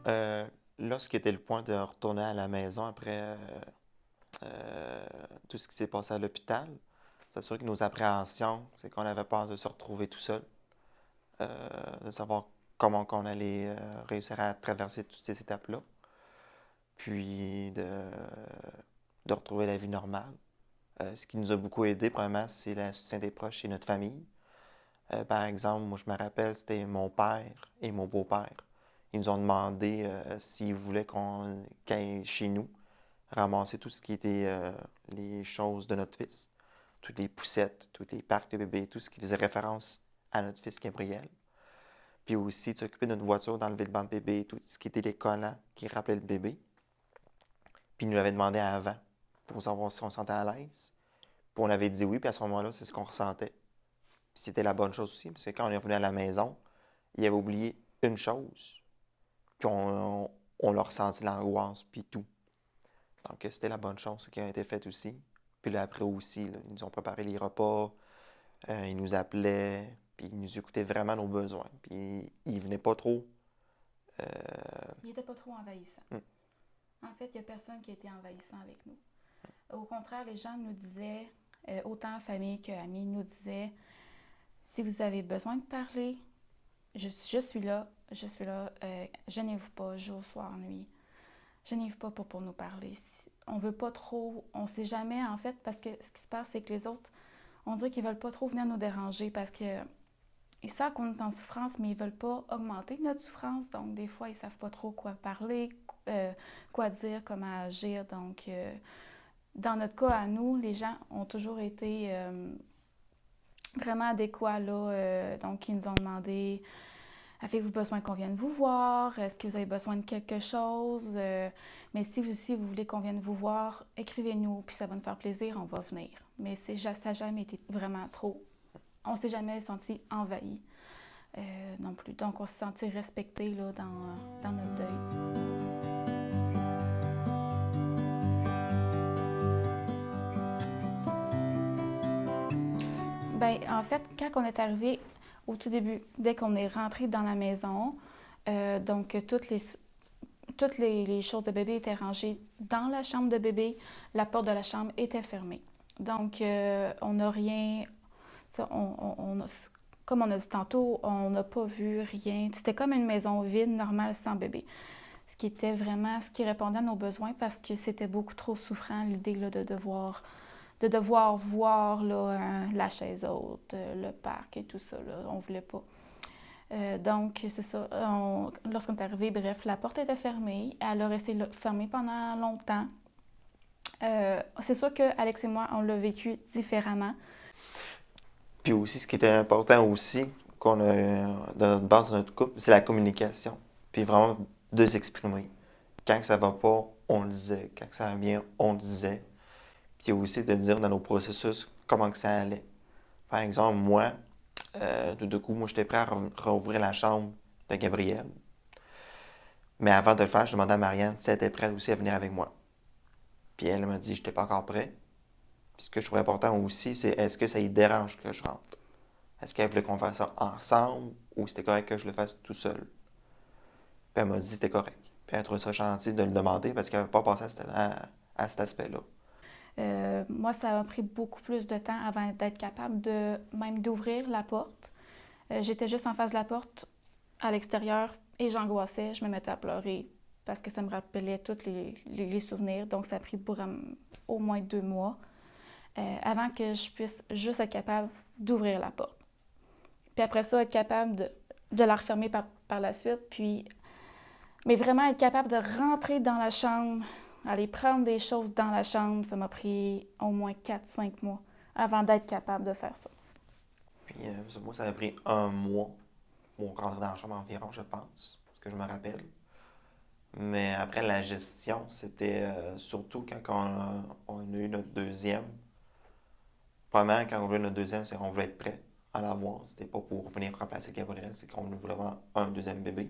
Euh, Lorsqu'il était le point de retourner à la maison après euh, tout ce qui s'est passé à l'hôpital, c'est sûr que nos appréhensions, c'est qu'on avait peur de se retrouver tout seul, de savoir comment qu'on allait réussir à traverser toutes ces étapes-là, puis de retrouver la vie normale. Ce qui nous a beaucoup aidé, premièrement, c'est le soutien des proches et notre famille. Par exemple, moi, je me rappelle, c'était mon père et mon beau-père. Ils nous ont demandé s'ils voulaient qu'on aille chez nous, ramasser tout ce qui était les choses de notre fils, toutes les poussettes, tous les parcs de bébés, tout ce qui faisait référence à notre fils Gabriel. Puis aussi de s'occuper de notre voiture, d'enlever le banc de bébé, tout ce qui était les collants qui rappelaient le bébé. Puis ils nous l'avaient demandé avant pour savoir si on se sentait à l'aise. Puis on avait dit oui, puis à ce moment-là, c'est ce qu'on ressentait. Puis c'était la bonne chose aussi, parce que quand on est revenu à la maison, il avait oublié une chose. Puis on a ressenti l'angoisse, puis tout. Donc c'était la bonne chose qui a été faite aussi. Puis là, après aussi, là, ils nous ont préparé les repas, ils nous appelaient, puis ils nous écoutaient vraiment nos besoins. Puis ils venaient pas trop. euh, Il n'était pas trop envahissant. hmm, En fait, il n'y a personne qui a été envahissant avec nous. Au contraire, les gens nous disaient, autant famille qu'amis, nous disaient, si vous avez besoin de parler, je suis là, gênez-vous pas, jour, soir, nuit. Gênez-vous pas pour nous parler. On veut pas trop, on sait jamais en fait, parce que ce qui se passe, c'est que les autres, on dirait qu'ils veulent pas trop venir nous déranger parce que ils savent qu'on est en souffrance, mais ils veulent pas augmenter notre souffrance. Donc, des fois, ils savent pas trop quoi parler, quoi dire, comment agir. Donc, dans notre cas à nous, les gens ont toujours été vraiment adéquats là. Donc, ils nous ont demandé avez-vous besoin qu'on vienne vous voir? Est-ce que vous avez besoin de quelque chose? Mais si vous aussi vous voulez qu'on vienne vous voir, écrivez-nous, puis ça va nous faire plaisir, on va venir. Mais ça n'a jamais été vraiment trop. On ne s'est jamais senti envahi non plus. Donc, on s'est senti respecté là, dans notre deuil. Ben, en fait, quand on est arrivé au tout début, dès qu'on est rentré dans la maison, donc toutes les choses de bébé étaient rangées dans la chambre de bébé. La porte de la chambre était fermée. Donc, on n'a rien. Comme on a dit tantôt, on n'a pas vu rien. C'était comme une maison vide, normale, sans bébé. Ce qui était vraiment ce qui répondait à nos besoins parce que c'était beaucoup trop souffrant l'idée là, de devoir voir là, la chaise haute, le parc et tout ça. Là. On ne voulait pas. Donc, c'est ça. Lorsqu'on est arrivé, bref, la porte était fermée. Elle a resté fermée pendant longtemps. C'est sûr qu'Alex et moi, on l'a vécu différemment. Puis aussi, ce qui était important aussi, qu'on a de notre base de notre couple, c'est la communication. Puis vraiment de s'exprimer. Quand ça va pas, on le disait. Quand ça va bien, on le disait. Puis aussi de dire dans nos processus comment que ça allait. Par exemple, moi, tout de coup, moi, j'étais prêt à rouvrir la chambre de Gabriel. Mais avant de le faire, je demandais à Marianne si elle était prête aussi à venir avec moi. Puis elle m'a dit que je n'étais pas encore prêt. Puis ce que je trouve important aussi, c'est est-ce que ça lui dérange que je rentre? Est-ce qu'elle voulait qu'on fasse ça ensemble ou c'était correct que je le fasse tout seul? Puis elle m'a dit que c'était correct. Puis elle a trouvé ça gentil de le demander parce qu'elle n'avait pas pensé à cet aspect-là. Moi, ça m'a pris beaucoup plus de temps avant d'être capable de même d'ouvrir la porte. J'étais juste en face de la porte, à l'extérieur, et j'angoissais. Je me mettais à pleurer parce que ça me rappelait tous les souvenirs. Donc, ça a pris au moins 2 mois avant que je puisse juste être capable d'ouvrir la porte. Puis après ça, être capable de la refermer par la suite. Mais vraiment être capable de rentrer dans la chambre, aller prendre des choses dans la chambre, ça m'a pris au moins 4-5 mois avant d'être capable de faire ça. Puis moi, ça a pris un mois pour rentrer dans la chambre environ, je pense, parce que je me rappelle. Mais après, la gestion, c'était surtout quand on a eu notre deuxième. Premièrement, quand on voulait notre deuxième, c'est qu'on voulait être prêt à l'avoir. C'était pas pour venir remplacer Gabriel, c'est qu'on voulait vraiment un deuxième bébé.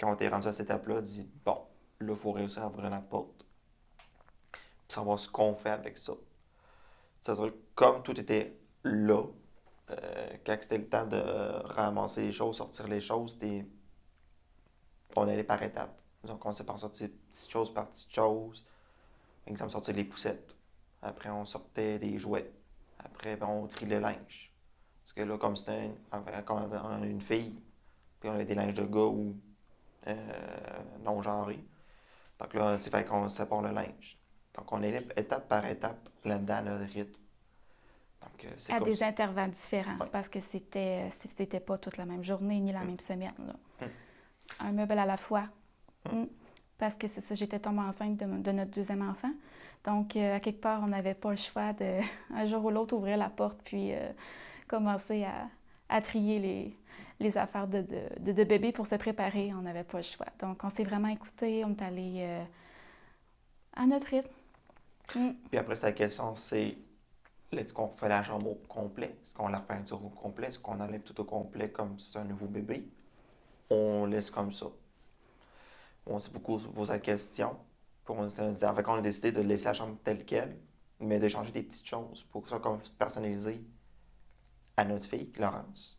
Quand on était rendu à cette étape-là, on dit bon, là, il faut réussir à ouvrir la porte, puis savoir ce qu'on fait avec ça. C'est-à-dire que comme tout était là, quand c'était le temps de ramasser les choses, sortir les choses, c'était On allait par étapes. Donc, on s'est par sortir petite chose par petite chose. Exemple, sortir les poussettes. Après, on sortait des jouets. Après, ben, on trie le linge. Parce que là, comme c'était quand on a une fille, puis on avait des linges de gars ou non-genrés. Donc là, c'est fait qu'on sépare le linge. Donc, on est étape par étape là-dedans à notre rythme. Donc, c'est À comme des ça. intervalles différents, Ouais. parce que c'était pas toute la même journée ni la Mm. même semaine, là. Mm. Un meuble à la fois. Mm. Mm. Parce que c'est ça, j'étais tombée enceinte de notre deuxième enfant. Donc, à quelque part, on n'avait pas le choix de, un jour ou l'autre, ouvrir la porte puis commencer à trier les affaires de bébé pour se préparer. On n'avait pas le choix. Donc, on s'est vraiment écouté. On est allé à notre rythme. Mm. Puis après, sa question, c'est est-ce qu'on fait la chambre au complet? Est-ce qu'on la peinture au complet? Est-ce qu'on enlève tout au complet comme si c'est un nouveau bébé? On laisse comme ça. On s'est beaucoup posé la question. Puis en fait, on a décidé de laisser la chambre telle qu'elle, mais de changer des petites choses pour que ça soit personnalisé à notre fille, Laurence,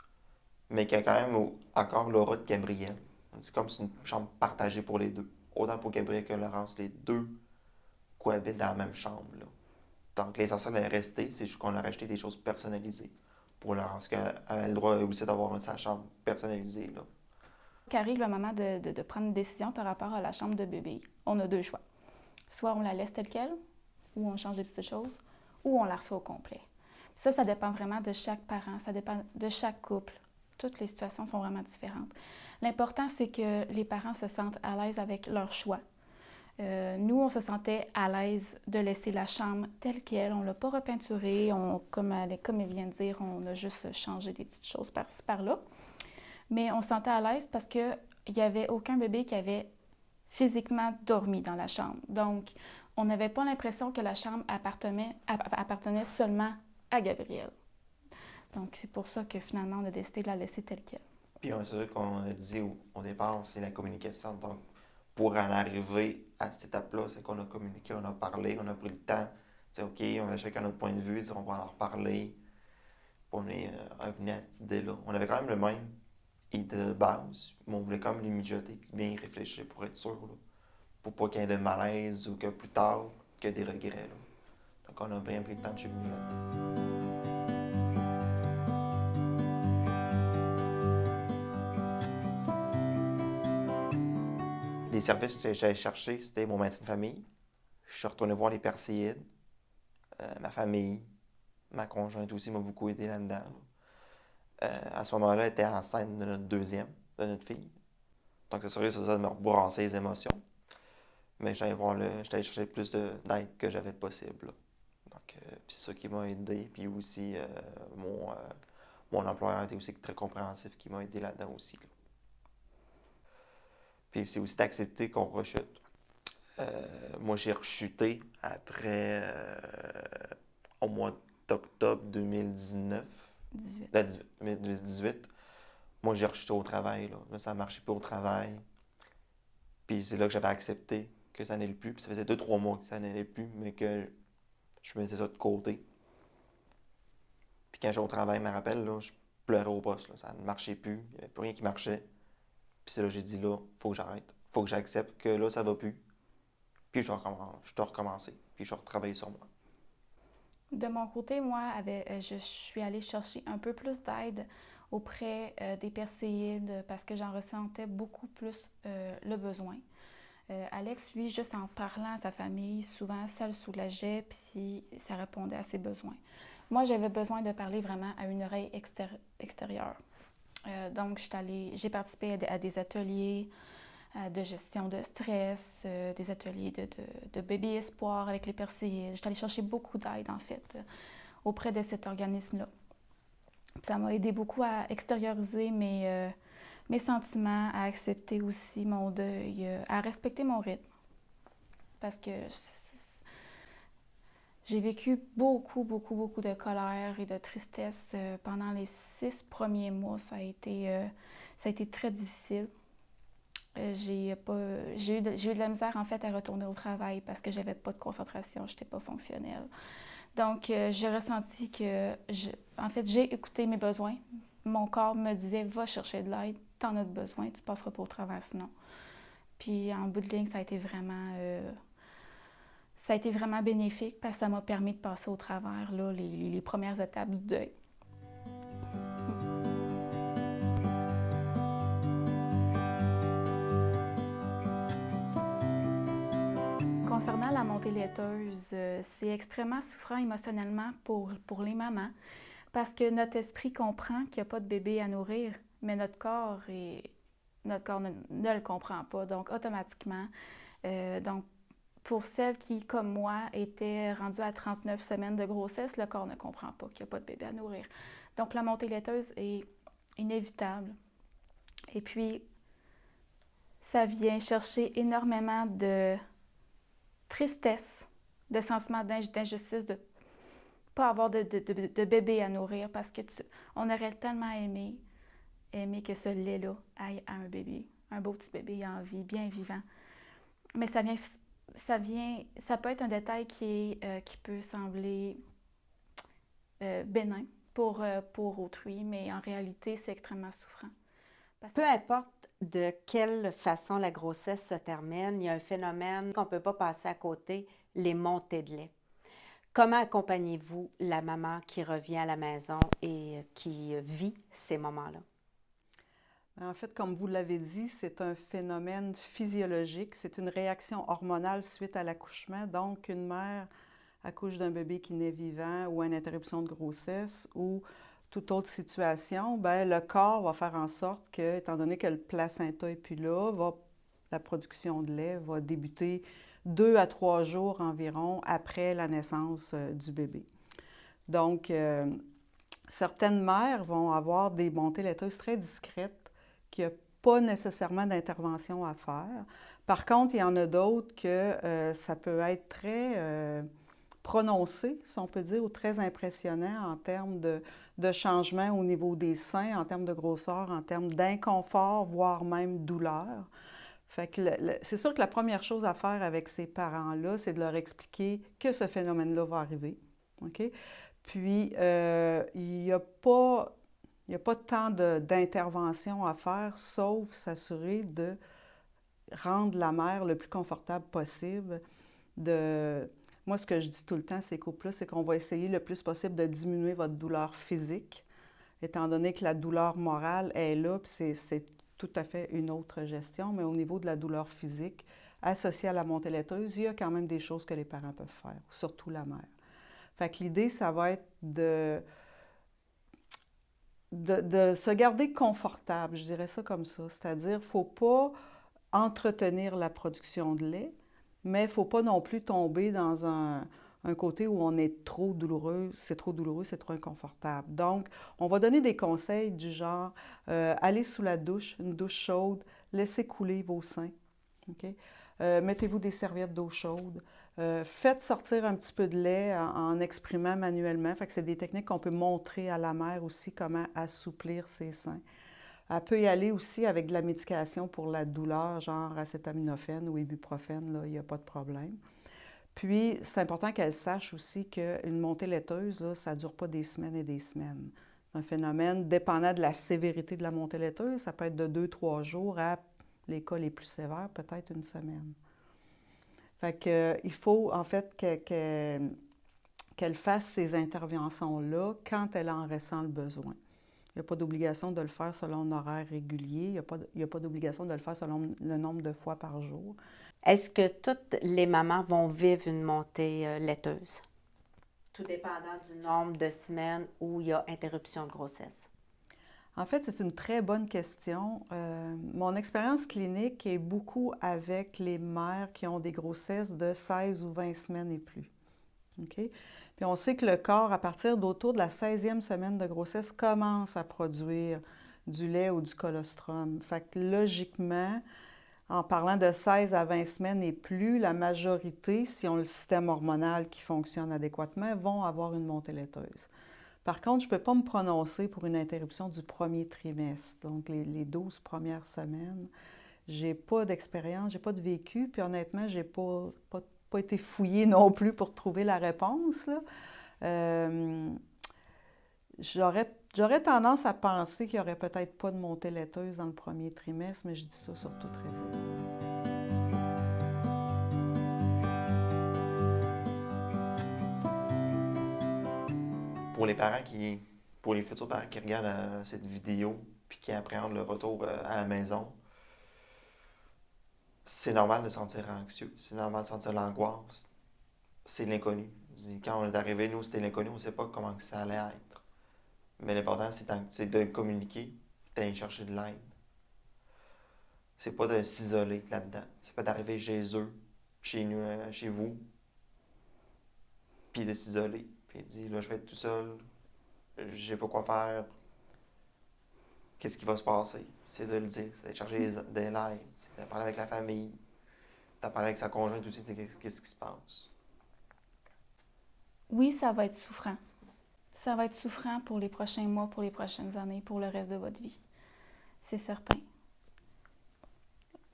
mais qui a quand même encore l'aura de Gabriel. C'est comme si une chambre partagée pour les deux. Autant pour Gabriel que Laurence, les deux cohabitent dans la même chambre, là. Donc, l'essentiel est resté, c'est juste qu'on a rajouté des choses personnalisées pour Laurence, qu'elle a le droit aussi d'avoir sa chambre personnalisée, là. Qu'arrive le moment de prendre une décision par rapport à la chambre de bébé, on a deux choix. Soit on la laisse telle qu'elle, ou on change des petites choses, ou on la refait au complet. Ça dépend vraiment de chaque parent, ça dépend de chaque couple. Toutes les situations sont vraiment différentes. L'important, c'est que les parents se sentent à l'aise avec leur choix. Nous, on se sentait à l'aise de laisser la chambre telle qu'elle. On ne l'a pas repeinturée. Comme elle vient de dire, on a juste changé des petites choses par-ci, par-là. Mais on se sentait à l'aise parce qu'il n'y avait aucun bébé qui avait physiquement dormi dans la chambre. Donc, on n'avait pas l'impression que la chambre appartenait seulement à Gabriel. Donc, c'est pour ça que finalement, on a décidé de la laisser telle qu'elle. Puis c'est sûr qu'on a dit au départ, c'est la communication. Donc, pour en arriver à cette étape-là, c'est qu'on a communiqué, on a parlé, on a pris le temps. C'est OK, on a chacun notre point de vue, on va en reparler. Puis on est revenu à cette idée-là. On avait quand même le même idée de base, mais on voulait quand même les mijoter et bien y réfléchir pour être sûr, là. Pour pas qu'il y ait de malaise ou que plus tard, que des regrets, là. Donc, on a bien pris le temps de cheminer là. Les services que j'allais chercher, c'était mon médecin de famille. Je suis retourné voir les Perséides, ma famille, ma conjointe aussi m'a beaucoup aidé là-dedans, là. À ce moment-là, elle était enceinte de notre deuxième, de notre fille. Donc, c'est sûr que ça de me rebrasser les émotions. Mais j'étais allé chercher plus d'aide que j'avais possible, là. Donc, puis c'est ça qui m'a aidé. Puis aussi, mon employeur était aussi très compréhensif, qui m'a aidé là-dedans aussi, là. Puis c'est aussi d'accepter qu'on rechute. Moi, j'ai rechuté après, au mois d'octobre 2019, 18. 2018. Moi, j'ai rechuté au travail, là. Là, ça ne marchait plus au travail. Puis c'est là que j'avais accepté que ça n'allait plus. Puis ça faisait 2-3 mois que ça n'allait plus, mais que je mettais ça de côté. Puis quand j'étais au travail, je me rappelle, là, je pleurais au poste, là. Ça ne marchait plus. Il n'y avait plus rien qui marchait. Puis c'est là que j'ai dit, là, faut que j'arrête. Faut que j'accepte que là, ça va plus. Puis je dois recommencer. Puis je dois retravailler sur moi. De mon côté, moi, je suis allée chercher un peu plus d'aide auprès des Perséides parce que j'en ressentais beaucoup plus le besoin. Alex, lui, juste en parlant à sa famille, souvent, ça le soulageait, puis ça répondait à ses besoins. Moi, j'avais besoin de parler vraiment à une oreille extérieure. Donc, j'ai participé à des ateliers de gestion de stress, des ateliers de bébé espoir avec les Perséides. J'étais allée chercher beaucoup d'aide, en fait, auprès de cet organisme-là. Ça m'a aidé beaucoup à extérioriser mes sentiments, à accepter aussi mon deuil, à respecter mon rythme. Parce que j'ai vécu beaucoup, beaucoup, beaucoup de colère et de tristesse pendant les 6 premiers mois. Ça a été très difficile. J'ai eu de la misère en fait à retourner au travail parce que j'avais pas de concentration, j'étais pas fonctionnelle. Donc j'ai ressenti que en fait j'ai écouté mes besoins. Mon corps me disait va chercher de l'aide, tu en as besoin, tu ne passeras pas au travers sinon. Puis en bout de ligne, ça a été vraiment bénéfique parce que ça m'a permis de passer au travers là, les premières étapes du deuil. Concernant la montée laiteuse, c'est extrêmement souffrant émotionnellement pour les mamans parce que notre esprit comprend qu'il n'y a pas de bébé à nourrir, mais notre corps ne le comprend pas. Donc, automatiquement, pour celles qui, comme moi, étaient rendues à 39 semaines de grossesse, le corps ne comprend pas qu'il n'y a pas de bébé à nourrir. Donc, la montée laiteuse est inévitable. Et puis, ça vient chercher énormément de tristesse, de sentiment d'injustice, de ne pas avoir de bébé à nourrir parce que on aurait tellement aimé que ce lait-là aille à un bébé, un beau petit bébé en vie, bien vivant. Mais ça peut être un détail qui peut sembler bénin pour autrui, mais en réalité, c'est extrêmement souffrant. Peu importe de quelle façon la grossesse se termine, il y a un phénomène qu'on ne peut pas passer à côté, les montées de lait. Comment accompagnez-vous la maman qui revient à la maison et qui vit ces moments-là? En fait, comme vous l'avez dit, c'est un phénomène physiologique, c'est une réaction hormonale suite à l'accouchement. Donc, une mère accouche d'un bébé qui naît vivant ou une interruption de grossesse ou toute autre situation, bien, le corps va faire en sorte que, étant donné que le placenta n'est plus là, la production de lait va débuter 2 à 3 jours environ après la naissance du bébé. Donc, certaines mères vont avoir des montées laiteuses très discrètes, qu'il n'y a pas nécessairement d'intervention à faire. Par contre, il y en a d'autres que ça peut être très prononcé, si on peut dire, ou très impressionnant en termes de changement au niveau des seins, en termes de grosseur, en termes d'inconfort, voire même douleur. Fait que c'est sûr que la première chose à faire avec ces parents-là, c'est de leur expliquer que ce phénomène-là va arriver. Okay? Puis, il n'y a pas tant d'intervention à faire, sauf s'assurer de rendre la mère le plus confortable possible. Moi, ce que je dis tout le temps à ces couples-là, c'est qu'on va essayer le plus possible de diminuer votre douleur physique, étant donné que la douleur morale est là, puis c'est tout à fait une autre gestion, mais au niveau de la douleur physique, associée à la montée laiteuse, il y a quand même des choses que les parents peuvent faire, surtout la mère. Fait que l'idée, ça va être de se garder confortable, je dirais ça comme ça. C'est-à-dire, il ne faut pas entretenir la production de lait, mais il ne faut pas non plus tomber dans un côté où on est trop douloureux, c'est trop inconfortable. Donc, on va donner des conseils du genre, allez sous la douche, une douche chaude, laissez couler vos seins. Okay? Mettez-vous des serviettes d'eau chaude. Faites sortir un petit peu de lait en exprimant manuellement. Fait que c'est des techniques qu'on peut montrer à la mère aussi comment assouplir ses seins. Elle peut y aller aussi avec de la médication pour la douleur, genre acétaminophène ou ibuprofène, là, il n'y a pas de problème. Puis, c'est important qu'elle sache aussi qu'une montée laiteuse, là, ça ne dure pas des semaines et des semaines. C'est un phénomène dépendant de la sévérité de la montée laiteuse. Ça peut être de 2-3 jours à les cas les plus sévères, peut-être une semaine. Fait que, il faut en fait qu'elle fasse ces interventions-là quand elle en ressent le besoin. Il n'y a pas d'obligation de le faire selon un horaire régulier. Il n'y a pas d'obligation de le faire selon le nombre de fois par jour. Est-ce que toutes les mamans vont vivre une montée laiteuse? Tout dépendant du nombre de semaines où il y a interruption de grossesse. En fait, c'est une très bonne question. Mon expérience clinique est beaucoup avec les mères qui ont des grossesses de 16 ou 20 semaines et plus. Okay? Puis on sait que le corps, à partir d'autour de la 16e semaine de grossesse, commence à produire du lait ou du colostrum. Fait que logiquement, en parlant de 16 à 20 semaines et plus, la majorité, si on a le système hormonal qui fonctionne adéquatement, vont avoir une montée laiteuse. Par contre, je ne peux pas me prononcer pour une interruption du premier trimestre, donc les 12 premières semaines. Je n'ai pas d'expérience, je n'ai pas de vécu, puis honnêtement, je n'ai pas été fouillée non plus pour trouver la réponse. J'aurais J'aurais tendance à penser qu'il n'y aurait peut-être pas de montée laiteuse dans le premier trimestre, mais je dis ça sur toute réserve. Pour les futurs parents qui regardent cette vidéo puis qui appréhendent le retour à la maison, c'est normal de se sentir anxieux, c'est normal de sentir l'angoisse. C'est l'inconnu. Quand on est arrivé, nous, c'était l'inconnu, on ne sait pas comment que ça allait être. Mais l'important, c'est de communiquer, d'aller chercher de l'aide. C'est pas de s'isoler là-dedans. C'est pas d'arriver chez eux, chez nous, chez vous, puis de s'isoler. Puis de dire, là, je vais être tout seul, je sais pas quoi faire. Qu'est-ce qui va se passer? C'est de le dire, c'est d'aller chercher de l'aide, c'est de parler avec la famille, de parler avec sa conjointe aussi de qu'est-ce qui se passe. Oui, ça va être souffrant. Ça va être souffrant pour les prochains mois, pour les prochaines années, pour le reste de votre vie. C'est certain.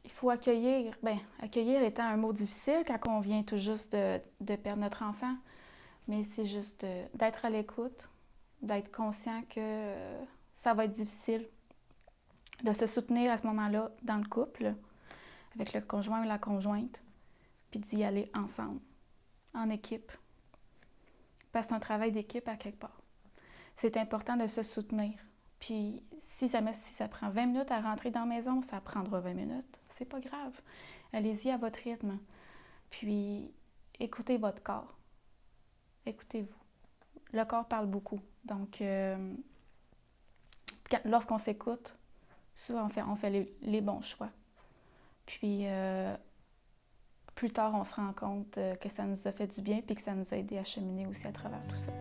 Il faut accueillir. Bien, accueillir étant un mot difficile quand on vient tout juste de perdre notre enfant, mais c'est juste d'être à l'écoute, d'être conscient que ça va être difficile, de se soutenir à ce moment-là dans le couple, avec le conjoint ou la conjointe, puis d'y aller ensemble, en équipe. Parce que c'est un travail d'équipe à quelque part. C'est important de se soutenir. Puis si ça prend 20 minutes à rentrer dans la maison, ça prendra 20 minutes. C'est pas grave. Allez-y à votre rythme. Puis écoutez votre corps. Écoutez-vous. Le corps parle beaucoup. Donc, lorsqu'on s'écoute, souvent on fait les bons choix. Puis plus tard, on se rend compte que ça nous a fait du bien puis que ça nous a aidé à cheminer aussi à travers tout ça.